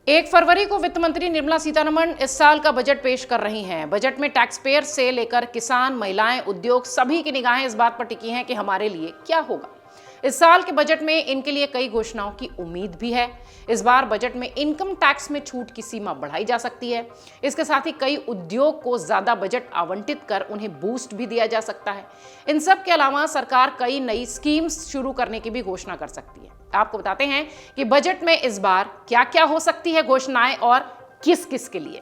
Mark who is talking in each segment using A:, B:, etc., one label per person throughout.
A: 1 फरवरी को वित्त मंत्री निर्मला सीतारमण इस साल का बजट पेश कर रही हैं। बजट में टैक्स पेयर से लेकर किसान, महिलाएं, उद्योग सभी की निगाहें इस बात पर टिकी हैं कि हमारे लिए क्या होगा। इस साल के बजट में इनके लिए कई घोषणाओं की उम्मीद भी है। इस बार बजट में इनकम टैक्स में छूट की सीमा बढ़ाई जा सकती है। इसके साथ ही कई उद्योग को ज्यादा बजट आवंटित कर उन्हें बूस्ट भी दिया जा सकता है। इन सब के अलावा सरकार कई नई स्कीम्स शुरू करने की भी घोषणा कर सकती है। आपको बताते हैं कि बजट में इस बार क्या क्या हो सकती है घोषणाएं और किस किस के लिए।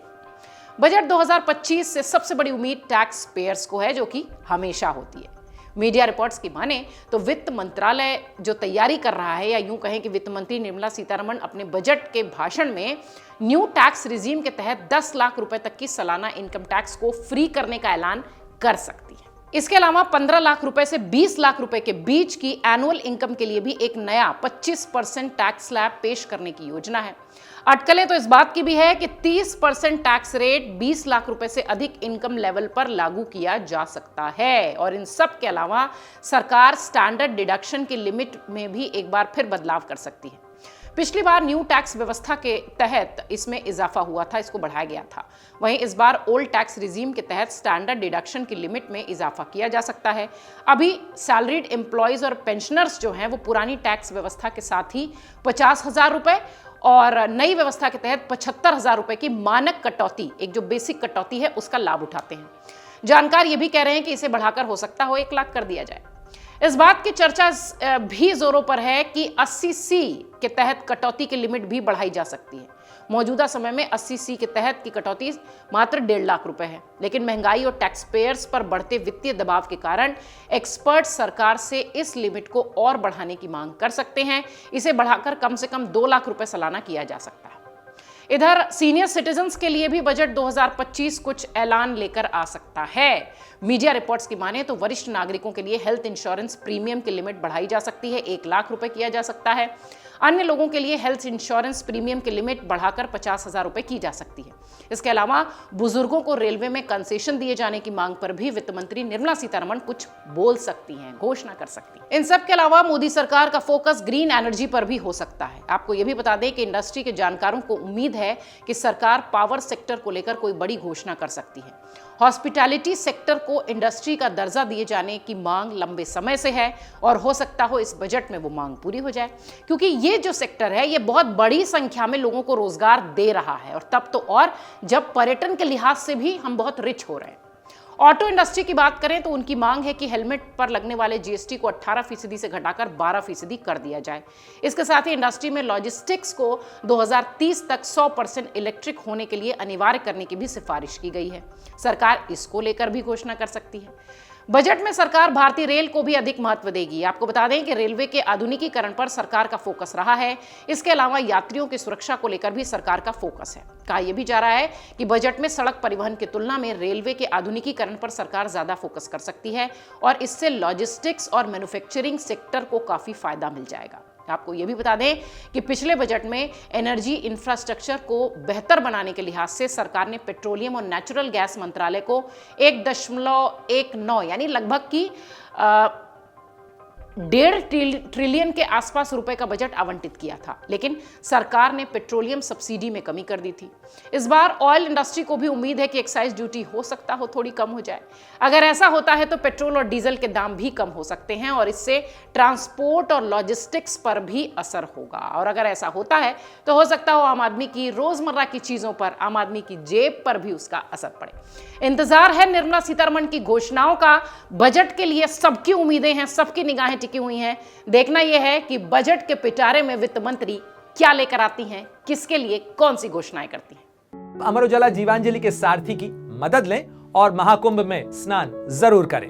A: बजट 2025 से सबसे बड़ी उम्मीद टैक्स पेयर्स को है, जो कि हमेशा होती है। मीडिया रिपोर्ट्स की माने तो वित्त मंत्रालय जो तैयारी कर रहा है, या यूं कहें कि वित्त मंत्री निर्मला सीतारमण अपने बजट के भाषण में न्यू टैक्स रिजीम के तहत 10 लाख रुपए तक की सालाना इनकम टैक्स को फ्री करने का ऐलान कर सकती है। इसके अलावा 15 लाख रुपए से 20 लाख रुपए के बीच की एनुअल इनकम के लिए भी एक नया 25% टैक्स स्लैब पेश करने की योजना है। अटकलें तो इस बात की भी है कि 30% टैक्स रेट 20 लाख रुपए से अधिक इनकम लेवल पर लागू किया जा सकता है। और इन सब के अलावा सरकार स्टैंडर्ड डिडक्शन की लिमिट में भी एक बार फिर बदलाव कर सकती है। पिछली बार न्यू टैक्स व्यवस्था के तहत इसमें इजाफा हुआ था, इसको बढ़ाया गया था। वहीं इस बार ओल्ड टैक्स रिजीम के तहत स्टैंडर्ड डिडक्शन की लिमिट में इजाफा किया जा सकता है। अभी सैलरीड एम्प्लॉयज और पेंशनर्स जो हैं वो पुरानी टैक्स व्यवस्था के साथ ही 50,000 रुपए और नई व्यवस्था के तहत 75,000 रुपए की मानक कटौती, एक जो बेसिक कटौती है, उसका लाभ उठाते हैं। जानकार ये भी कह रहे हैं कि इसे बढ़ाकर हो सकता हो 1 लाख कर दिया जाए। इस बात की चर्चा भी जोरों पर है कि 80C के तहत कटौती की लिमिट भी बढ़ाई जा सकती है। मौजूदा समय में 80C के तहत की कटौती मात्र 1.5 लाख रुपए है, लेकिन महंगाई और टैक्स पेयर्स पर बढ़ते वित्तीय दबाव के कारण एक्सपर्ट सरकार से इस लिमिट को और बढ़ाने की मांग कर सकते हैं। इसे बढ़ाकर कम से कम 2 लाख रुपए सालाना किया जा सकता है। इधर सीनियर सिटीजन्स के लिए भी बजट 2025 कुछ ऐलान लेकर आ सकता है। मीडिया रिपोर्ट्स की माने तो वरिष्ठ नागरिकों के लिए हेल्थ इंश्योरेंस प्रीमियम की लिमिट बढ़ाई जा सकती है, 1 लाख रुपए किया जा सकता है। अन्य लोगों के लिए हेल्थ इंश्योरेंस प्रीमियम की लिमिट बढ़ाकर 50,000 रुपए की जा सकती है। इसके अलावा बुजुर्गों को रेलवे में कंसेशन दिए जाने की मांग पर भी वित्त मंत्री निर्मला सीतारमण कुछ बोल सकती हैं, घोषणा कर सकती हैं। इन सब के अलावा मोदी सरकार का फोकस ग्रीन एनर्जी पर भी हो सकता है। आपको यह भी बता दें कि इंडस्ट्री के जानकारों को उम्मीद है कि सरकार पावर सेक्टर को लेकर कोई बड़ी घोषणा कर सकती है। हॉस्पिटैलिटी सेक्टर को इंडस्ट्री का दर्जा दिए जाने की मांग लंबे समय से है और हो सकता हो इस बजट में वो मांग पूरी हो जाए, क्योंकि ये जो सेक्टर है ये बहुत बड़ी संख्या में लोगों को रोजगार दे रहा है, और तब तो और जब पर्यटन के लिहाज से भी हम बहुत रिच हो रहे हैं। ऑटो इंडस्ट्री की बात करें तो उनकी मांग है कि हेलमेट पर लगने वाले जीएसटी को 18% से घटाकर 12% कर दिया जाए। इसके साथ ही इंडस्ट्री में लॉजिस्टिक्स को 2030 तक 100% इलेक्ट्रिक होने के लिए अनिवार्य करने की भी सिफारिश की गई है। सरकार इसको लेकर भी घोषणा कर सकती है। बजट में सरकार भारतीय रेल को भी अधिक महत्व देगी। आपको बता दें कि रेलवे के आधुनिकीकरण पर सरकार का फोकस रहा है। इसके अलावा यात्रियों की सुरक्षा को लेकर भी सरकार का फोकस है। कहा यह भी जा रहा है कि बजट में सड़क परिवहन की तुलना में रेलवे के आधुनिकीकरण पर सरकार ज्यादा फोकस कर सकती है, और इससे लॉजिस्टिक्स और मैन्युफैक्चरिंग सेक्टर को काफी फायदा मिल जाएगा। आपको यह भी बता दें कि पिछले बजट में एनर्जी इंफ्रास्ट्रक्चर को बेहतर बनाने के लिहाज से सरकार ने पेट्रोलियम और नेचुरल गैस मंत्रालय को 1.19 यानी लगभग की 1.5 ट्रिलियन के आसपास रुपए का बजट आवंटित किया था, लेकिन सरकार ने पेट्रोलियम सब्सिडी में कमी कर दी थी। इस बार ऑयल इंडस्ट्री को भी उम्मीद है कि एक्साइज ड्यूटी हो सकता हो थोड़ी कम हो जाए। अगर ऐसा होता है तो पेट्रोल और डीजल के दाम भी कम हो सकते हैं, और इससे ट्रांसपोर्ट और लॉजिस्टिक्स पर भी असर होगा। और अगर ऐसा होता है तो हो सकता हो आम आदमी की रोजमर्रा की चीजों पर, आम आदमी की जेब पर भी उसका असर पड़े। इंतजार है निर्मला सीतारमण की घोषणाओं का। बजट के लिए सबकी उम्मीदें हैं, सबकी निगाहें टिकी हुई हैं। देखना यह है कि बजट के पिटारे में वित्त मंत्री क्या लेकर आती हैं, किसके लिए कौन सी घोषणाएं करती हैं।
B: अमर उजाला जीवांजलि के सारथी की मदद लें और महाकुंभ में स्नान जरूर करें।